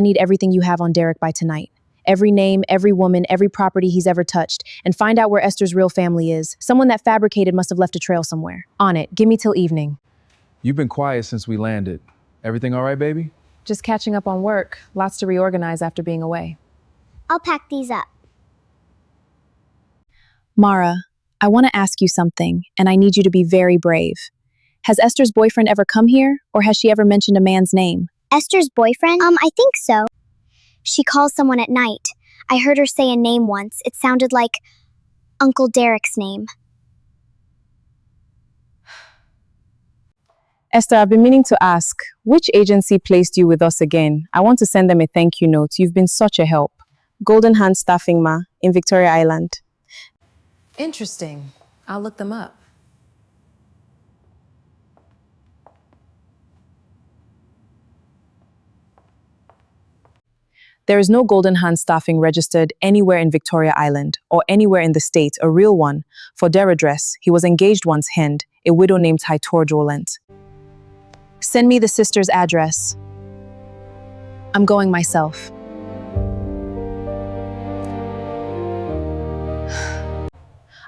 I need everything you have on Derek by tonight. Every name, every woman, every property he's ever touched, and find out where Esther's real family is. Someone that fabricated must have left a trail somewhere. On it. Give me till evening. You've been quiet since we landed. Everything all right, baby? Just catching up on work. Lots to reorganize after being away. I'll pack these up. Mara, I want to ask you something, and I need you to be very brave. Has Esther's boyfriend ever come here, or has she ever mentioned a man's name? Esther's boyfriend? I think so. She calls someone at night. I heard her say a name once. It sounded like Uncle Derek's name. Esther, I've been meaning to ask, which agency placed you with us again? I want to send them a thank you note. You've been such a help. Golden Hand Staffing, Ma, in Victoria Island. Interesting. I'll look them up. There is no Golden Hand Staffing registered anywhere in Victoria Island or anywhere in the state, a real one. For their address, he was engaged once hend, a widow named Haitor Jolent. Send me the sister's address. I'm going myself.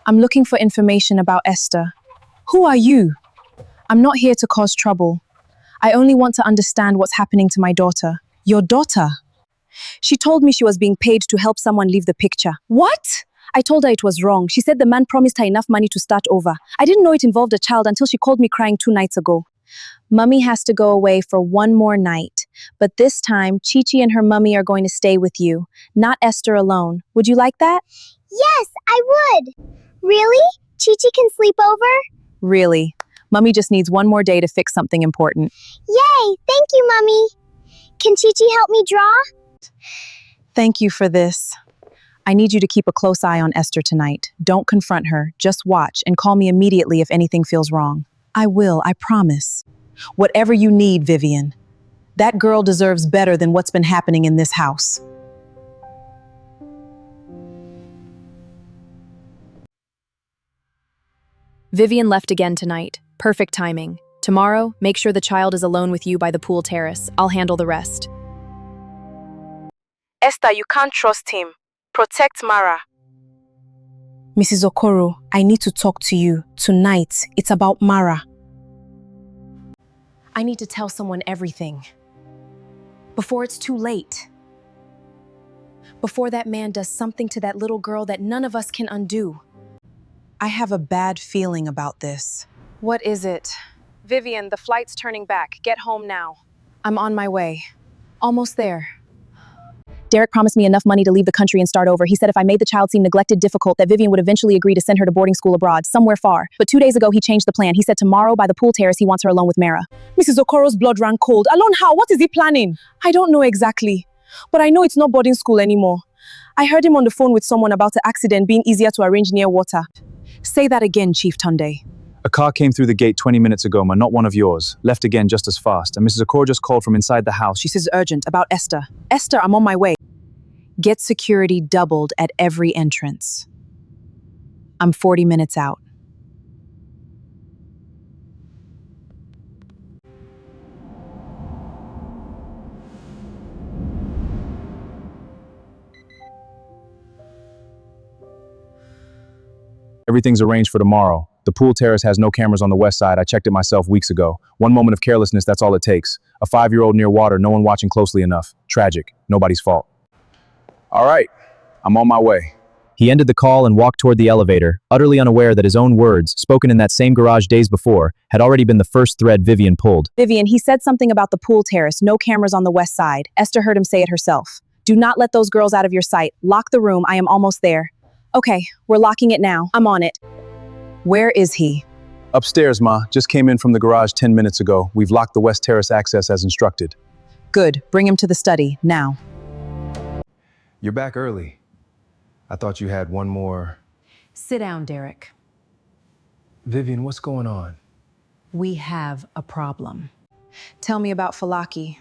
I'm looking for information about Esther. Who are you? I'm not here to cause trouble. I only want to understand what's happening to my daughter. Your daughter? She told me she was being paid to help someone leave the picture. What? I told her it was wrong. She said the man promised her enough money to start over. I didn't know it involved a child until she called me crying 2 nights ago. Mummy has to go away for 1 more night. But this time, Chi-Chi and her mummy are going to stay with you, not Esther alone. Would you like that? Yes, I would. Really? Chi-Chi can sleep over? Really. Mummy just needs 1 more day to fix something important. Yay! Thank you, Mummy. Can Chi-Chi help me draw? Thank you for this. I need you to keep a close eye on Esther tonight. Don't confront her, just watch and call me immediately if anything feels wrong. I will, I promise. Whatever you need, Vivian. That girl deserves better than what's been happening in this house. Vivian left again tonight. Perfect timing. Tomorrow, make sure the child is alone with you by the pool terrace. I'll handle the rest. Esther, you can't trust him. Protect Mara. Mrs. Okoro, I need to talk to you. Tonight, it's about Mara. I need to tell someone everything. Before it's too late. Before that man does something to that little girl that none of us can undo. I have a bad feeling about this. What is it? Vivian, the flight's turning back. Get home now. I'm on my way. Almost there. Derek promised me enough money to leave the country and start over. He said if I made the child seem neglected, difficult, that Vivian would eventually agree to send her to boarding school abroad, somewhere far. But 2 days ago, he changed the plan. He said tomorrow by the pool terrace, he wants her alone with Mara. Mrs. Okoro's blood ran cold. Alone how? What is he planning? I don't know exactly. But I know it's not boarding school anymore. I heard him on the phone with someone about the accident being easier to arrange near water. Say that again, Chief Tunde. A car came through the gate 20 minutes ago, ma, not one of yours. Left again just as fast. And Mrs. Okoro just called from inside the house. She says urgent about Esther. Esther, I'm on my way. Get security doubled at every entrance. I'm 40 minutes out. Everything's arranged for tomorrow. The pool terrace has no cameras on the west side. I checked it myself weeks ago. 1 moment of carelessness, that's all it takes. A 5-year-old near water, no one watching closely enough. Tragic. Nobody's fault. All right, I'm on my way. He ended the call and walked toward the elevator, utterly unaware that his own words, spoken in that same garage days before, had already been the first thread Vivian pulled. Vivian, he said something about the pool terrace, no cameras on the west side. Esther heard him say it herself. Do not let those girls out of your sight. Lock the room, I am almost there. Okay, we're locking it now. I'm on it. Where is he? Upstairs, ma. Just came in from the garage 10 minutes ago. We've locked the west terrace access as instructed. Good, bring him to the study, now. You're back early. I thought you had one more. Sit down, Derek. Vivian, what's going on? We have a problem. Tell me about Falaki.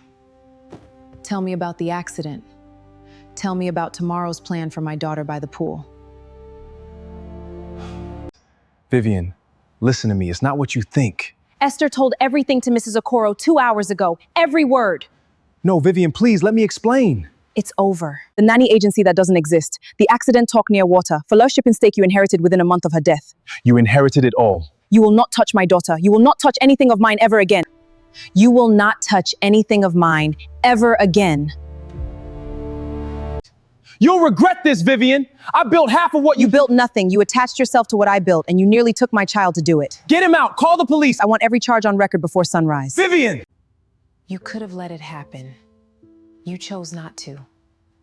Tell me about the accident. Tell me about tomorrow's plan for my daughter by the pool. Vivian, listen to me. It's not what you think. Esther told everything to Mrs. Okoro 2 hours ago. Every word. No, Vivian, please, let me explain. It's over. The nanny agency that doesn't exist. The accident talk near water. Fellowship and stake you inherited within a month of her death. You inherited it all. You will not touch my daughter. You will not touch anything of mine ever again. You will not touch anything of mine ever again. You'll regret this, Vivian. I built half of what You built nothing. You attached yourself to what I built, and you nearly took my child to do it. Get him out. Call the police. I want every charge on record before sunrise. Vivian! You could have let it happen. You chose not to.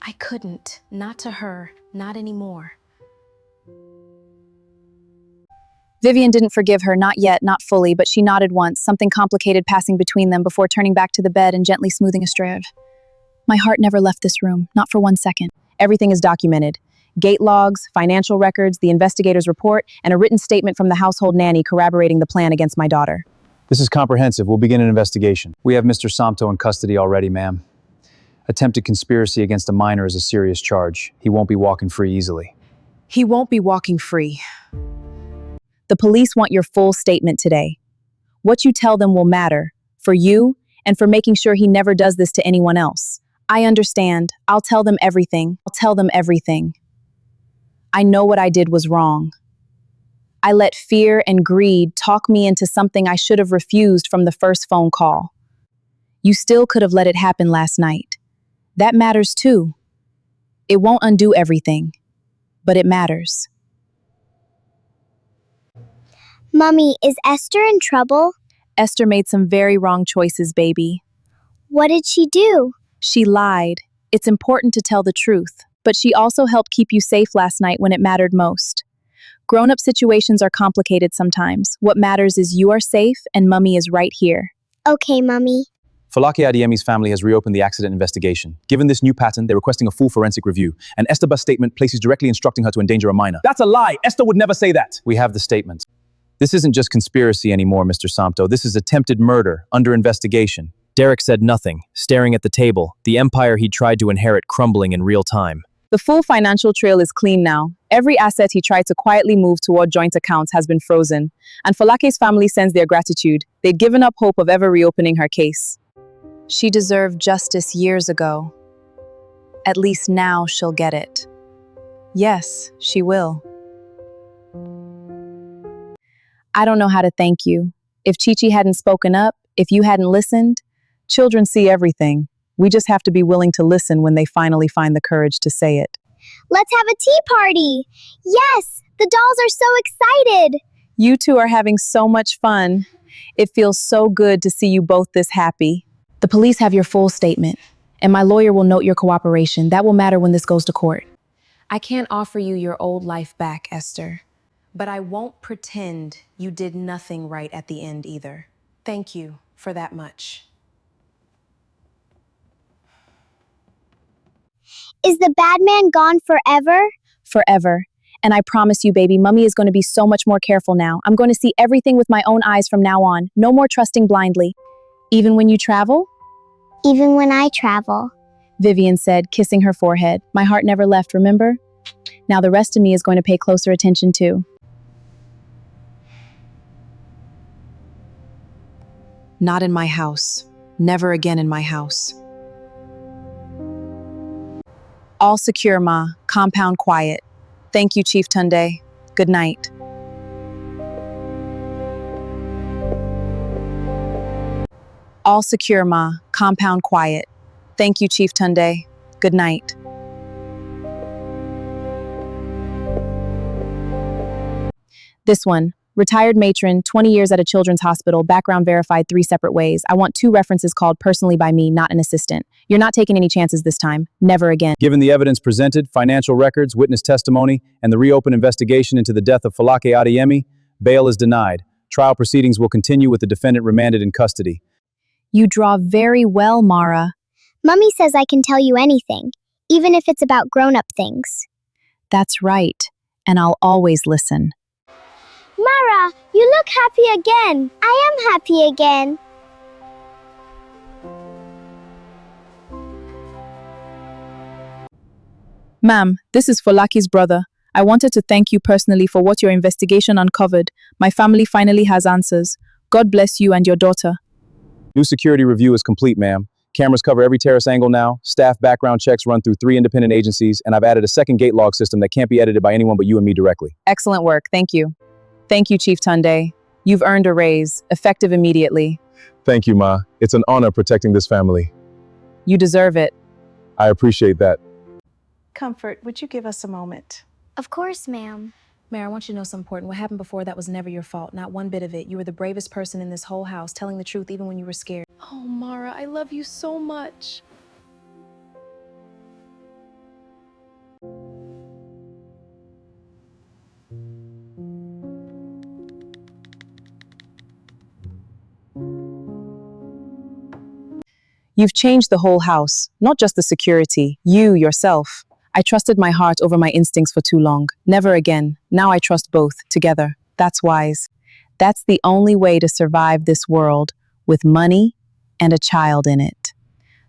I couldn't. Not to her. Not anymore. Vivian didn't forgive her, not yet, not fully, but she nodded once, something complicated passing between them before turning back to the bed and gently smoothing a strand. My heart never left this room, not for 1 second. Everything is documented. Gate logs, financial records, the investigator's report, and a written statement from the household nanny corroborating the plan against my daughter. This is comprehensive. We'll begin an investigation. We have Mr. Samto in custody already, ma'am. Attempted conspiracy against a minor is a serious charge. He won't be walking free easily. He won't be walking free. The police want your full statement today. What you tell them will matter, for you, and for making sure he never does this to anyone else. I understand. I'll tell them everything. I'll tell them everything. I know what I did was wrong. I let fear and greed talk me into something I should have refused from the first phone call. You still could have let it happen last night. That matters too. It won't undo everything, but it matters. Mummy, is Esther in trouble? Esther made some very wrong choices, baby. What did she do? She lied. It's important to tell the truth, but she also helped keep you safe last night when it mattered most. Grown-up situations are complicated sometimes. What matters is you are safe and Mummy is right here. Okay, Mummy. Falake Adeyemi's family has reopened the accident investigation. Given this new pattern, they're requesting a full forensic review. And Esther's statement places directly instructing her to endanger a minor. That's a lie! Esther would never say that! We have the statement. This isn't just conspiracy anymore, Mr. Samto. This is attempted murder, under investigation. Derek said nothing, staring at the table, the empire he'd tried to inherit crumbling in real time. The full financial trail is clean now. Every asset he tried to quietly move toward joint accounts has been frozen. And Falake's family sends their gratitude. They'd given up hope of ever reopening her case. She deserved justice years ago. At least now she'll get it. Yes, she will. I don't know how to thank you. If Chi-Chi hadn't spoken up, if you hadn't listened, children see everything. We just have to be willing to listen when they finally find the courage to say it. Let's have a tea party! Yes! The dolls are so excited! You two are having so much fun. It feels so good to see you both this happy. The police have your full statement, and my lawyer will note your cooperation. That will matter when this goes to court. I can't offer you your old life back, Esther. But I won't pretend you did nothing right at the end either. Thank you for that much. Is the bad man gone forever? Forever. And I promise you, baby, Mummy is going to be so much more careful now. I'm going to see everything with my own eyes from now on. No more trusting blindly. Even when you travel? Even when I travel. Vivian said, kissing her forehead. My heart never left, remember? Now the rest of me is going to pay closer attention too. Not in my house. Never again in my house. All secure, Ma. Compound quiet. Thank you, Chief Tunde. Good night. All secure, Ma. Compound quiet. Thank you, Chief Tunde. Good night. This one. Retired matron, 20 years at a children's hospital, background verified 3 separate ways. I want 2 references called personally by me, not an assistant. You're not taking any chances this time. Never again. Given the evidence presented, financial records, witness testimony, and the reopened investigation into the death of Falake Adeyemi, bail is denied. Trial proceedings will continue with the defendant remanded in custody. You draw very well, Mara. Mummy says I can tell you anything, even if it's about grown-up things. That's right. And I'll always listen. Mara, you look happy again. I am happy again. Ma'am, this is Falaki's brother. I wanted to thank you personally for what your investigation uncovered. My family finally has answers. God bless you and your daughter. New security review is complete, ma'am. Cameras cover every terrace angle now, staff background checks run through 3 independent agencies, and I've added a second gate log system that can't be edited by anyone but you and me directly. Excellent work, thank you. Thank you, Chief Tunde. You've earned a raise, effective immediately. Thank you, Ma. It's an honor protecting this family. You deserve it. I appreciate that. Comfort, would you give us a moment? Of course, ma'am. Mayor, I want you to know something important. What happened before that was never your fault, not one bit of it. You were the bravest person in this whole house, telling the truth even when you were scared. Oh, Mara, I love you so much. You've changed the whole house, not just the security, you yourself. I trusted my heart over my instincts for too long. Never again. Now I trust both, together. That's wise. That's the only way to survive this world, with money and a child in it.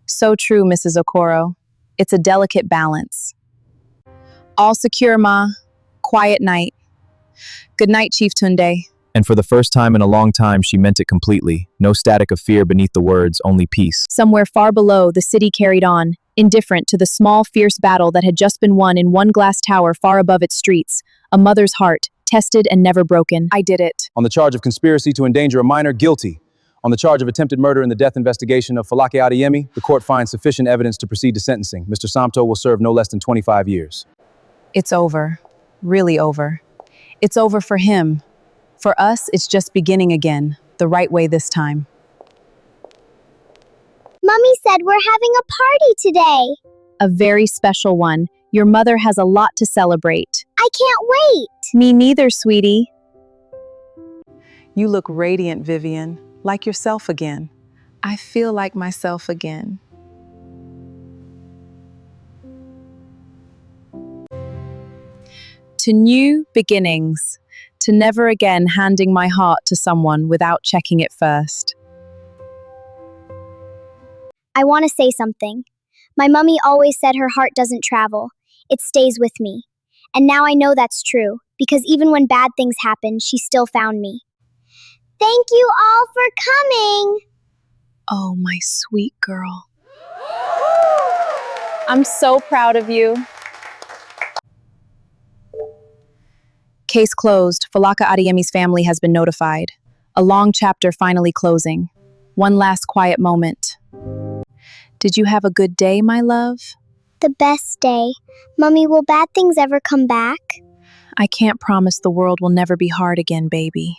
So true, Mrs. Okoro. It's a delicate balance. All secure, Ma. Quiet night. Good night, Chief Tunde. And for the first time in a long time, she meant it completely. No static of fear beneath the words, only peace. Somewhere far below, the city carried on, indifferent to the small, fierce battle that had just been won in one glass tower far above its streets. A mother's heart, tested and never broken. I did it. On the charge of conspiracy to endanger a minor, guilty. On the charge of attempted murder in the death investigation of Falake Adeyemi, the court finds sufficient evidence to proceed to sentencing. Mr. Samto will serve no less than 25 years. It's over. Really over. It's over for him. For us, it's just beginning again, the right way this time. Mummy said we're having a party today. A very special one. Your mother has a lot to celebrate. I can't wait. Me neither, sweetie. You look radiant, Vivian, like yourself again. I feel like myself again. To new beginnings. To never again handing my heart to someone without checking it first. I want to say something. My mummy always said her heart doesn't travel. It stays with me. And now I know that's true, because even when bad things happened, she still found me. Thank you all for coming. Oh, my sweet girl. I'm so proud of you. Case closed. Falake Adeyemi's family has been notified. A long chapter finally closing. One last quiet moment. Did you have a good day, my love? The best day. Mummy, will bad things ever come back? I can't promise the world will never be hard again, baby.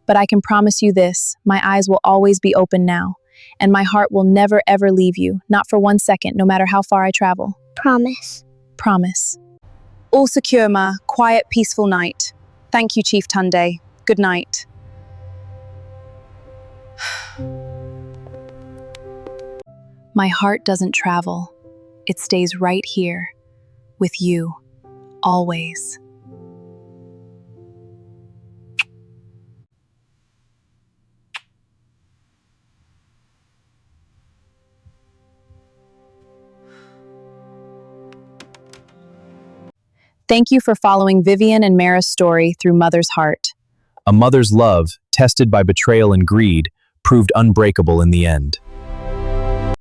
But I can promise you this, my eyes will always be open now, and my heart will never ever leave you, not for 1 second, no matter how far I travel. Promise. Promise. All secure, Ma. Quiet, peaceful night. Thank you, Chief Tunde. Good night. My heart doesn't travel. It stays right here, with you, always. Thank you for following Vivian and Mara's story through Mother's Heart. A mother's love, tested by betrayal and greed, proved unbreakable in the end.